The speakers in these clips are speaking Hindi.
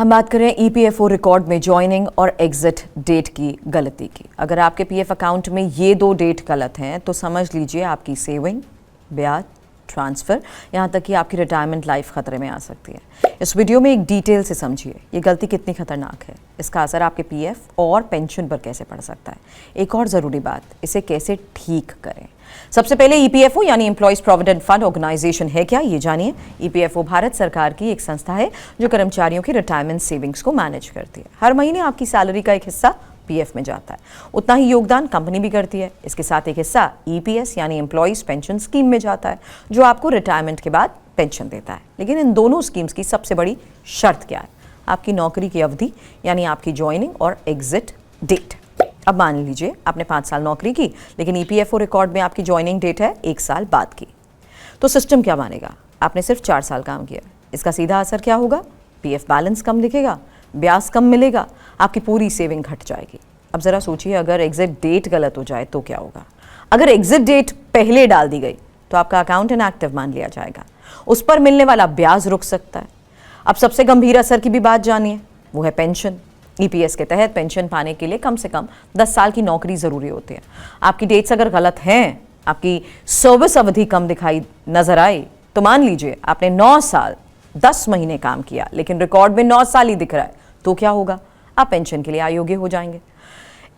हम बात करें ईपीएफओ रिकॉर्ड में ज्वाइनिंग और एग्जिट डेट की गलती की। अगर आपके पीएफ अकाउंट में ये दो डेट गलत हैं तो समझ लीजिए आपकी सेविंग, ब्याज, ट्रांसफ़र, यहाँ तक कि आपकी रिटायरमेंट लाइफ खतरे में आ सकती है। इस वीडियो में एक डिटेल से समझिए ये गलती कितनी खतरनाक है, इसका असर आपके पीएफ और पेंशन पर कैसे पड़ सकता है। एक और ज़रूरी बात, इसे कैसे ठीक करें। सबसे पहले ईपीएफओ यानी एम्प्लॉयज़ प्रोविडेंट फंड ऑर्गेनाइजेशन है क्या, ये जानिए। ईपीएफओ भारत सरकार की एक संस्था है जो कर्मचारियों की रिटायरमेंट सेविंग्स को मैनेज करती है। हर महीने आपकी सैलरी का एक हिस्सा पीएफ में जाता है, उतना ही योगदान कंपनी भी करती है। इसके साथ एक हिस्सा ईपीएस यानी एम्प्लॉयज़ पेंशन स्कीम में जाता है जो आपको रिटायरमेंट के बाद पेंशन देता है। लेकिन इन दोनों स्कीम्स की सबसे बड़ी शर्त क्या है? आपकी नौकरी की अवधि यानी आपकी ज्वाइनिंग और एग्जिट डेट। अब मान लीजिए आपने 5 साल नौकरी की लेकिन ईपीएफओ रिकॉर्ड में आपकी ज्वाइनिंग डेट है 1 साल बाद की, तो सिस्टम क्या मानेगा? आपने सिर्फ 4 साल काम किया। इसका सीधा असर क्या होगा? पीएफ बैलेंस कम दिखेगा, ब्याज कम मिलेगा, आपकी पूरी सेविंग घट जाएगी। अब ज़रा सोचिए अगर एग्जिट डेट गलत हो जाए तो क्या होगा? अगर एग्जिट डेट पहले डाल दी गई तो आपका अकाउंट इनएक्टिव मान लिया जाएगा, उस पर मिलने वाला ब्याज रुक सकता है। अब सबसे गंभीर असर की भी बात जानिए, वो है पेंशन। ईपीएस के तहत पेंशन पाने के लिए कम से कम 10 साल की नौकरी ज़रूरी होती है। आपकी डेट्स अगर गलत हैं, आपकी सर्विस अवधि कम दिखाई नजर आई, तो मान लीजिए आपने 9 साल 10 महीने काम किया लेकिन रिकॉर्ड में 9 साल ही दिख रहा है, तो क्या होगा? आप पेंशन के लिए अयोग्य हो जाएंगे।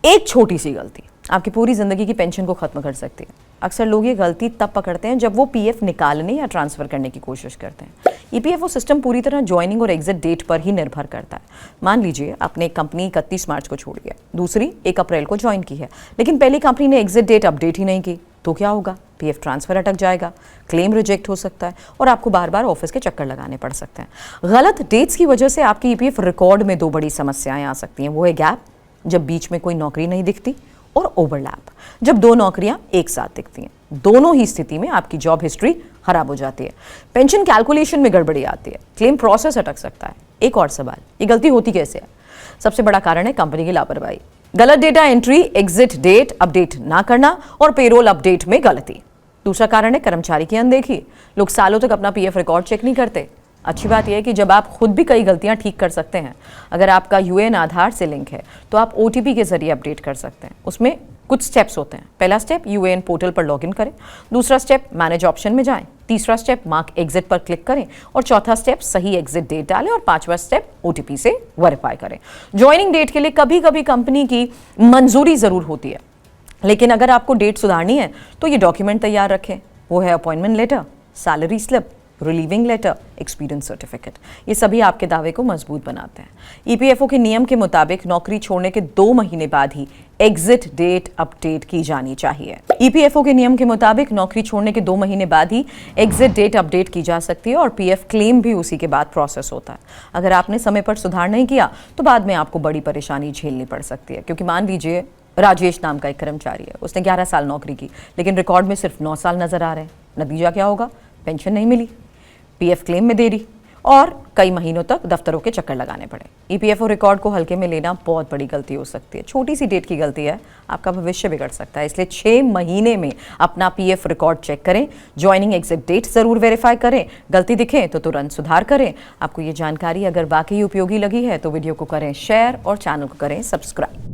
एक छोटी सी गलती आपकी पूरी ज़िंदगी की पेंशन को ख़त्म कर सकती है। अक्सर लोग ये गलती तब पकड़ते हैं जब वो पीएफ निकालने या ट्रांसफ़र करने की कोशिश करते हैं। ईपीएफओ सिस्टम पूरी तरह ज्वाइनिंग और एग्जिट डेट पर ही निर्भर करता है। मान लीजिए आपने एक कंपनी 31 मार्च को छोड़ी है, दूसरी 1 अप्रैल को ज्वाइन की है, लेकिन पहली कंपनी ने एग्जिट डेट अपडेट ही नहीं की, तो क्या होगा? पीएफ ट्रांसफ़र अटक जाएगा, क्लेम रिजेक्ट हो सकता है और आपको बार बार ऑफिस के चक्कर लगाने पड़ सकते हैं। गलत डेट्स की वजह से आपकी ईपीएफ रिकॉर्ड में 2 बड़ी समस्याएं आ सकती हैं। वो है गैप, जब बीच में कोई नौकरी नहीं दिखती, और ओवरलैप, जब 2 नौकरियां एक साथ दिखती हैं। दोनों ही स्थिति में आपकी जॉब हिस्ट्री खराब हो जाती है, पेंशन कैलकुलेशन में गड़बड़ी आती है, क्लेम प्रोसेस अटक सकता है। एक और सवाल, ये गलती होती कैसे है? सबसे बड़ा कारण है कंपनी की लापरवाही, गलत data entry, exit date update ना करना और पेरोल अपडेट में गलती। दूसरा कारण है कर्मचारी की अनदेखी, लोग सालों तक अपना पीएफ रिकॉर्ड चेक नहीं करते। अच्छी बात यह है कि जब आप खुद भी कई गलतियां ठीक कर सकते हैं, अगर आपका यूएएन आधार से लिंक है तो आप ओटीपी के जरिए अपडेट कर सकते हैं। उसमें कुछ स्टेप्स होते हैं। पहला स्टेप, यूएएन पोर्टल पर लॉगिन करें। दूसरा स्टेप, मैनेज ऑप्शन में जाएं। तीसरा स्टेप, मार्क एग्जिट पर क्लिक करें। और चौथा स्टेप, सही एग्जिट डेट डालें। और 5वां स्टेप, ओटीपी से वेरीफाई करें। ज्वाइनिंग डेट के लिए कभी कभी कंपनी की मंजूरी जरूर होती है, लेकिन अगर आपको डेट सुधारनी है तो ये डॉक्यूमेंट तैयार रखें। वो है appointment letter, salary slip, relieving letter, experience certificate. ये सभी आपके दावे को मजबूत बनाते हैं। ईपीएफओ के नियम के मुताबिक नौकरी छोड़ने के 2 महीने बाद ही एग्जिट डेट अपडेट की जानी चाहिए। ईपीएफओ के नियम के मुताबिक नौकरी छोड़ने के 2 महीने बाद ही एग्जिट डेट अपडेट की जा सकती है और पीएफ क्लेम भी उसी के बाद प्रोसेस होता है। अगर आपने समय पर सुधार नहीं किया तो बाद में आपको बड़ी परेशानी झेलनी पड़ सकती है। क्योंकि मान लीजिए राजेश नाम का एक कर्मचारी है, उसने 11 साल नौकरी की लेकिन रिकॉर्ड में सिर्फ 9 साल नजर आ रहे हैं। नतीजा क्या होगा? पेंशन नहीं मिली, पीएफ क्लेम में देरी और कई महीनों तक दफ्तरों के चक्कर लगाने पड़े। ईपीएफओ रिकॉर्ड को हल्के में लेना बहुत बड़ी गलती हो सकती है। छोटी सी डेट की गलती है, आपका भविष्य बिगड़ सकता है। इसलिए 6 महीने में अपना पीएफ रिकॉर्ड चेक करें, ज्वाइनिंग एग्जिट डेट जरूर वेरीफाई करें, गलती दिखे तो तुरंत सुधार करें। आपको ये जानकारी अगर वाकई उपयोगी लगी है तो वीडियो को करें शेयर और चैनल को करें सब्सक्राइब।